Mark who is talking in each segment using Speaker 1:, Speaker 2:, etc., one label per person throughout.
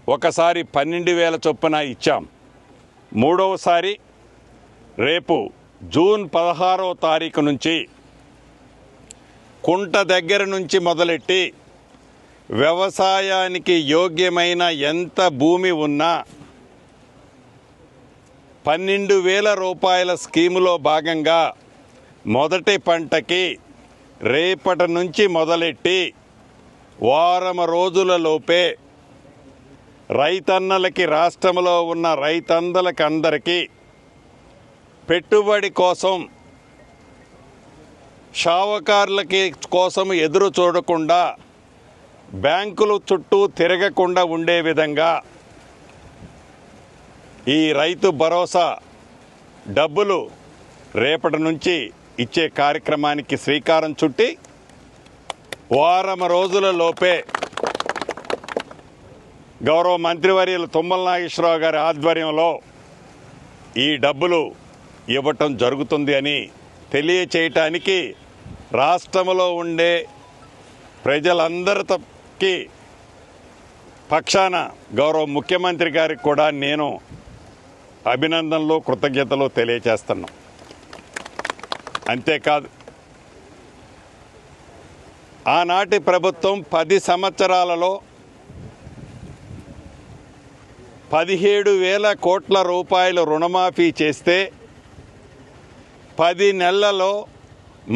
Speaker 1: ఒకసారి 12,000 చొప్పున ఇచ్చాం. మూడవసారి రేపు జూన్ 16వ తారీఖు నుంచి కుంట దగ్గర నుంచి మొదలెట్టి వ్యవసాయానికి యోగ్యమైన ఎంత భూమి ఉన్నా 12,000 రూపాయల స్కీములో భాగంగా మొదటి పంటకి రేపటి నుంచి మొదలెట్టి వారం రోజులలోపే రైతన్నలకి, రాష్ట్రంలో ఉన్న రైతన్నలకి అందరికీ పెట్టుబడి కోసం, షావుకారులకి కోసం ఎదురు చూడకుండా, బ్యాంకులు చుట్టూ తిరగకుండా ఉండే విధంగా ఈ రైతు భరోసా డబ్బులు రేపటి నుంచి ఇచ్చే కార్యక్రమానికి శ్రీకారం చుట్టి వారం రోజుల లోపే గౌరవ మంత్రివర్యులు తుమ్మల నాగేశ్వరరావు గారి ఆధ్వర్యంలో ఈ డబ్బులు ఇవ్వటం జరుగుతుంది అని తెలియచేయటానికి రాష్ట్రంలో ఉండే ప్రజలందరికీ పక్షాన గౌరవ ముఖ్యమంత్రి గారికి కూడా నేను అభినందనలు, కృతజ్ఞతలు తెలియచేస్తున్నాం. అంతేకాదు, ఆనాటి ప్రభుత్వం 10 సంవత్సరాలలో 17,000 కోట్ల రూపాయలు రుణమాఫీ చేస్తే 10 నెలలలో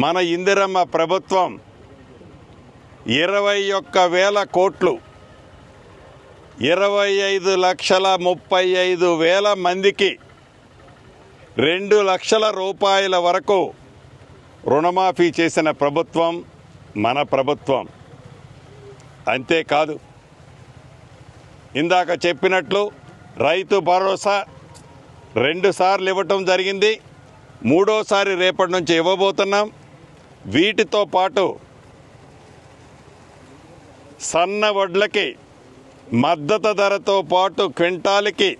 Speaker 1: మన ఇందిరమ్మ ప్రభుత్వం 21,000 కోట్లు 25,35,000 మందికి 2 లక్షల రూపాయల వరకు రుణమాఫీ చేసిన ప్రభుత్వం మన ప్రభుత్వం. అంతేకాదు, ఇందాక చెప్పినట్లు రైతు భరోసా 2 సార్లు ఇవ్వటం జరిగింది. మూడోసారి రేపటి నుంచి ఇవ్వబోతున్నాం. వీటితో పాటు సన్న వడ్లకి మద్దతు ధరతో పాటు క్వింటాల్కి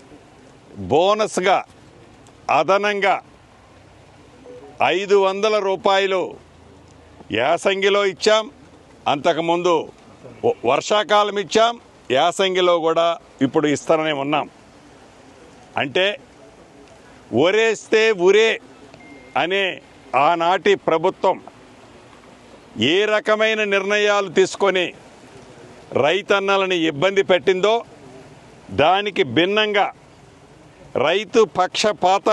Speaker 1: బోనస్గా అదనంగా 500 రూపాయలు యాసంగిలో ఇచ్చాం. అంతకుముందు వర్షాకాలం ఇచ్చాం. యాసంగిలో కూడా ఇప్పుడు ఇస్తానని ఉన్నాం. అంటే ఒరేస్తే ఉరే అనే ఆనాటి ప్రభుత్వం ఏ రకమైన నిర్ణయాలు తీసుకొని రైతన్నలని ఇబ్బంది పెట్టిందో దానికి భిన్నంగా రైతు పక్షపాత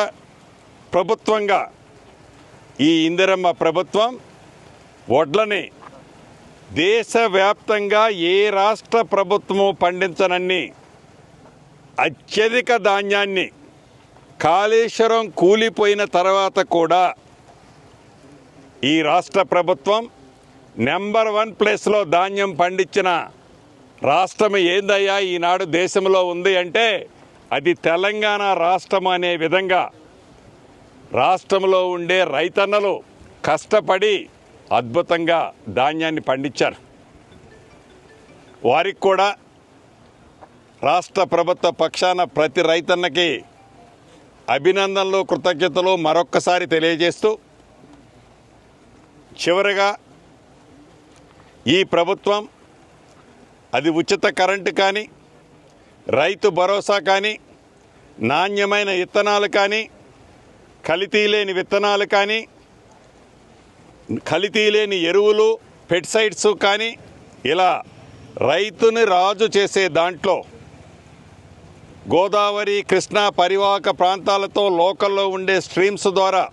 Speaker 1: ప్రభుత్వంగా ఈ ఇందిరమ్మ ప్రభుత్వం వడ్లని దేశవ్యాప్తంగా ఏ రాష్ట్ర ప్రభుత్వము పండించనన్ని అత్యధిక ధాన్యాన్ని కాళేశ్వరం కూలిపోయిన తర్వాత కూడా ఈ రాష్ట్ర ప్రభుత్వం నెంబర్ 1 ప్లేస్లో ధాన్యం పండించిన రాష్ట్రం ఏందయ్యా ఈనాడు దేశంలో ఉంది అంటే అది తెలంగాణ రాష్ట్రం అనే విధంగా రాష్ట్రంలో ఉండే రైతన్నలు కష్టపడి అద్భుతంగా ధాన్యాన్ని పండించారు. వారికి కూడా రాష్ట్ర ప్రభుత్వ పక్షాన ప్రతి రైతన్నకి అభినందనలు, కృతజ్ఞతలు మరొక్కసారి తెలియజేస్తూ, చివరిగా ఈ ప్రభుత్వం అది ఉచిత కరెంటు కానీ, రైతు భరోసా కానీ, నాణ్యమైన విత్తనాలు కానీ, కల్తీ లేని విత్తనాలు కానీ, కల్తీ లేని ఎరువులు, పెస్టిసైడ్స్ కానీ, ఇలా రైతుని రాజు చేసే దాంట్లో గోదావరి, కృష్ణా పరివాహక ప్రాంతాలతో లోకల్లో ఉండే స్ట్రీమ్స్ ద్వారా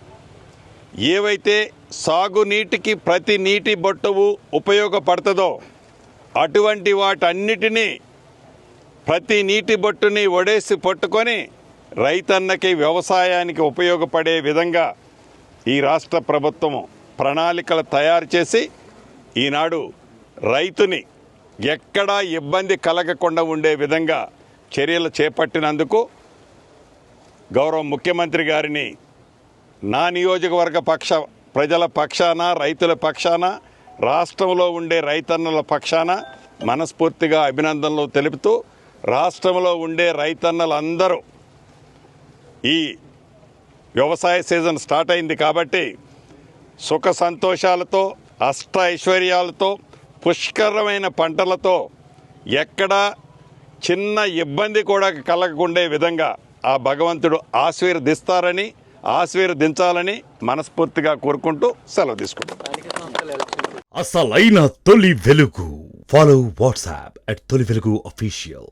Speaker 1: ఏవైతే సాగునీటికి ప్రతి నీటి బొట్టువు ఉపయోగపడుతుందో అటువంటి వాటన్నిటినీ ప్రతి నీటి బొట్టుని ఒడేసి పట్టుకొని రైతన్నకి, వ్యవసాయానికి ఉపయోగపడే విధంగా ఈ రాష్ట్ర ప్రభుత్వం ప్రణాళికలు తయారు చేసి ఈనాడు రైతుని ఎక్కడా ఇబ్బంది కలగకుండా ఉండే విధంగా చర్యలు చేపట్టినందుకు గౌరవ ముఖ్యమంత్రి గారిని నా నియోజకవర్గ ప్రజల పక్షాన, రైతుల పక్షాన, రాష్ట్రంలో ఉండే రైతన్నల పక్షాన మనస్ఫూర్తిగా అభినందనలు తెలుపుతూ, రాష్ట్రంలో ఉండే రైతన్నలందరూ ఈ వ్యవసాయ సీజన్ స్టార్ట్ అయింది కాబట్టి సుఖ సంతోషాలతో, అష్ట ఐశ్వర్యాలతో, పుష్కరమైన పంటలతో, ఎక్కడా చిన్న ఇబ్బంది కూడా కలగకుండే విధంగా ఆ భగవంతుడు ఆశీర్వదిస్తారని ఆశీర్వదించాలని మనస్ఫూర్తిగా కోరుకుంటూ సెలవు తీసుకుంటాం.
Speaker 2: అసలైన తొలి వెలుగు. ఫాలో వాట్సాప్ @తొలి వెలుగు official.